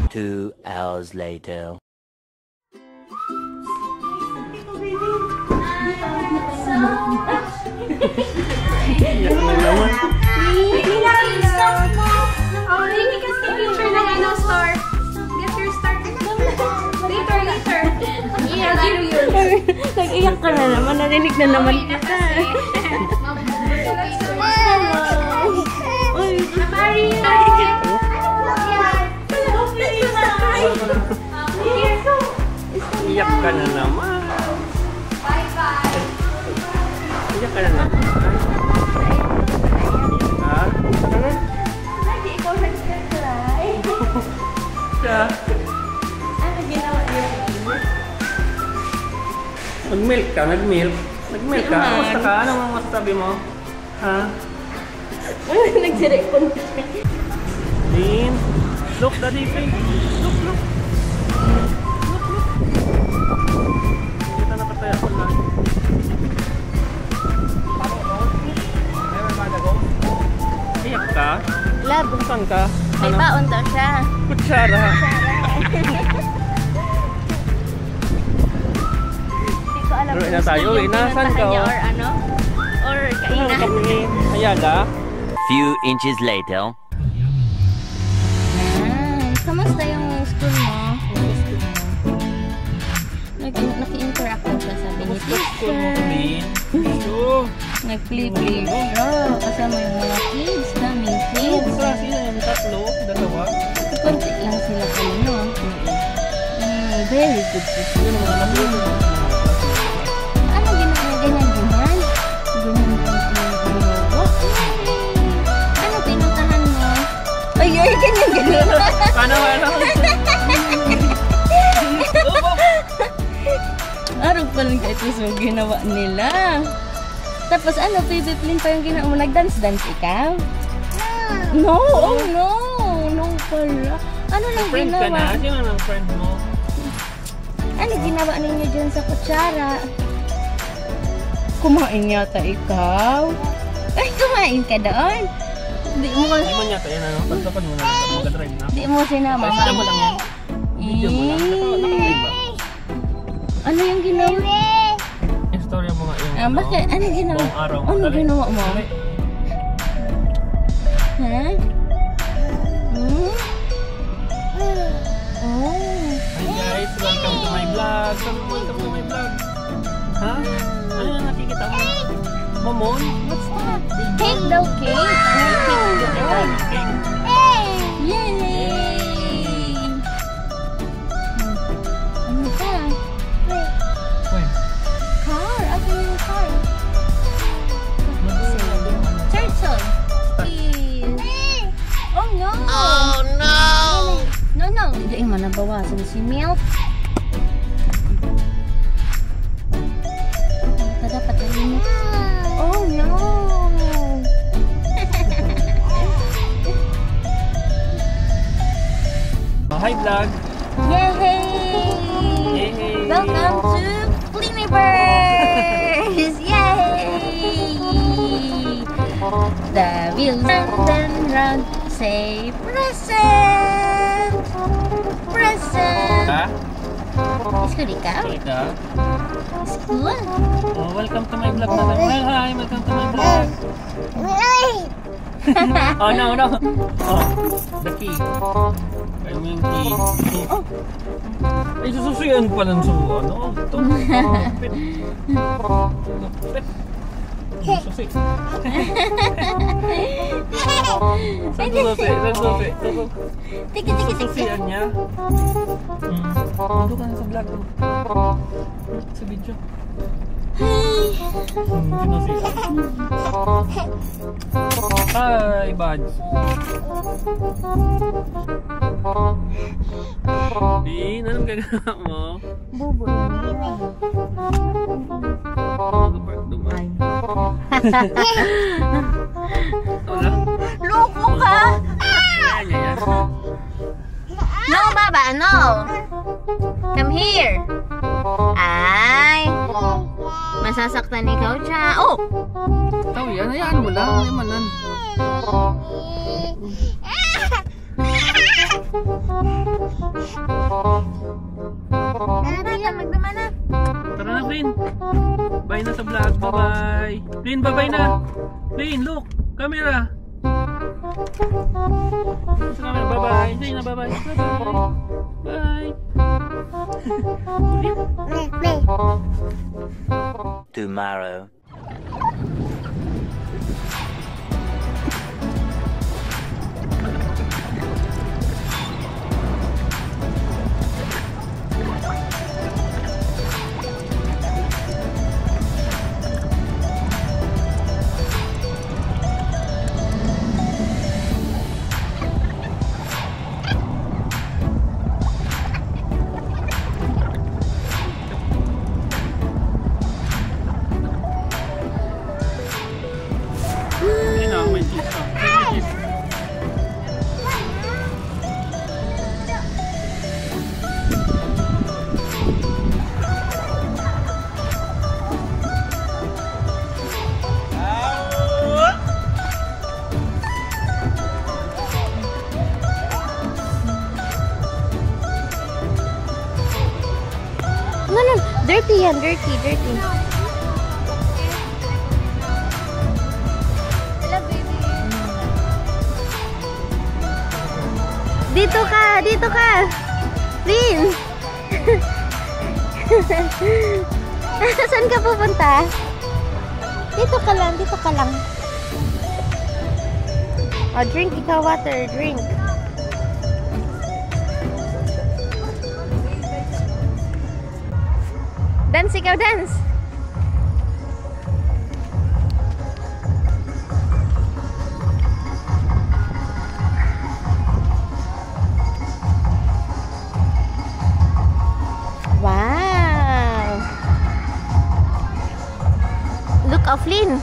Two hours later. Nag-iyak ka na naman, narinig na naman kita. Iyak ka na naman. Bye-bye. Iyak ka na naman. Ha? Hindi ikaw nag-cry. Siya? Ano ginawa niya? Nag-milk ka, nag-milk. Nag-milk ka? Kamusta ka? Ano ang masasabi mo? Ha? Nagsiripon ka. Dean? Look, Daddy, Faye. Look, look. Kita nakataya ko lang. Iyak ka? Lab. Saan ka? May baon daw siya. Kutsara. Hindi ko alam Pero na tayo, inasan ka? Or ano? Or kainan. Kami, Ayaga. Few inches later. Kamusta yung school mo? Naki-interact ko siya sa teacher. Nag-play-play siya. Kasama yung mga kids, daming kids. Sila yung tatlo, dalawa. Kunti lang sila kayo, no? Very good po. Ano ginagawa? Ganyan-ganyan? Ano pinuntahan mo? Ay, ganyan-ganyan. Ano? Araw pa lang ito so ginawa nila. Tapos ano, pipiplin pa yung ginawa mo? Nag-dance-dance ikaw? No! Oh no! No pala. Ano lang Friend ginawa? ka na? Sino ang friend mo? Ano ginawa ninyo dyan sa kutsara? Kumain yata ikaw? Ay, kumain ka doon? Di mo niya tayo na, no? Pagkapan mo na, mag-drive na. Di mo sinama. Video mo lang yan. Video mo lang. Naka-live ba? Ano yung ginawa? Istorya mo nga yung Bakit? Ano ginawa? buong araw mo. Ano Dali. ginawa mo? Ha? Oh. Hi guys, welcome to my vlog. Welcome to my vlog. Ha? Ano yung nakikita mo? Mamon? What's that? Cake daw, cake. Cake. Yay! Ano ka? Wait. Car. Ako yung car. Turtle. Oh no! Oh no! No. Hindi mo nabawasan si Milk. Dapat yung oh no! Hi vlog! Yay! Welcome to Pliniverse! Yay! The wheels and round say present! Present! Ha? School ikaw? Ika? School? Oh, welcome to my vlog na lang. Hi! Welcome to my vlog! Oh no! Oh, the key. Kaya mo yung key. Ay, sususuyan pa lang sa ano? Ito. Lupit. Susi. Susi. Tiki. Susiyan niya. Ito ka na sa vlog. Sa video. Hi, buds. Din, anong gagawa mo? Bubo. Duman. Wala? Loko ka! Yan. No, Baba, no! Come here! Ay! nasasaktan ikaw, Cha. Oh! Ikaw yan, hayaan mo lang. Manan. Magdama na. Tara na, Flynn. Bye na sa vlog. Bye-bye. Flynn, bye-bye na. Flynn, look. Camera. Sa camera. Bye-bye. Say na bye-bye. Bye-bye. Bye. Tomorrow. No. Dirty yan. Dirty. Dito ka. Lin. Saan ka pupunta? Dito ka lang. Oh, drink ikaw water. Drink. Dance ikaw, dance. Wow. Look, Flynn.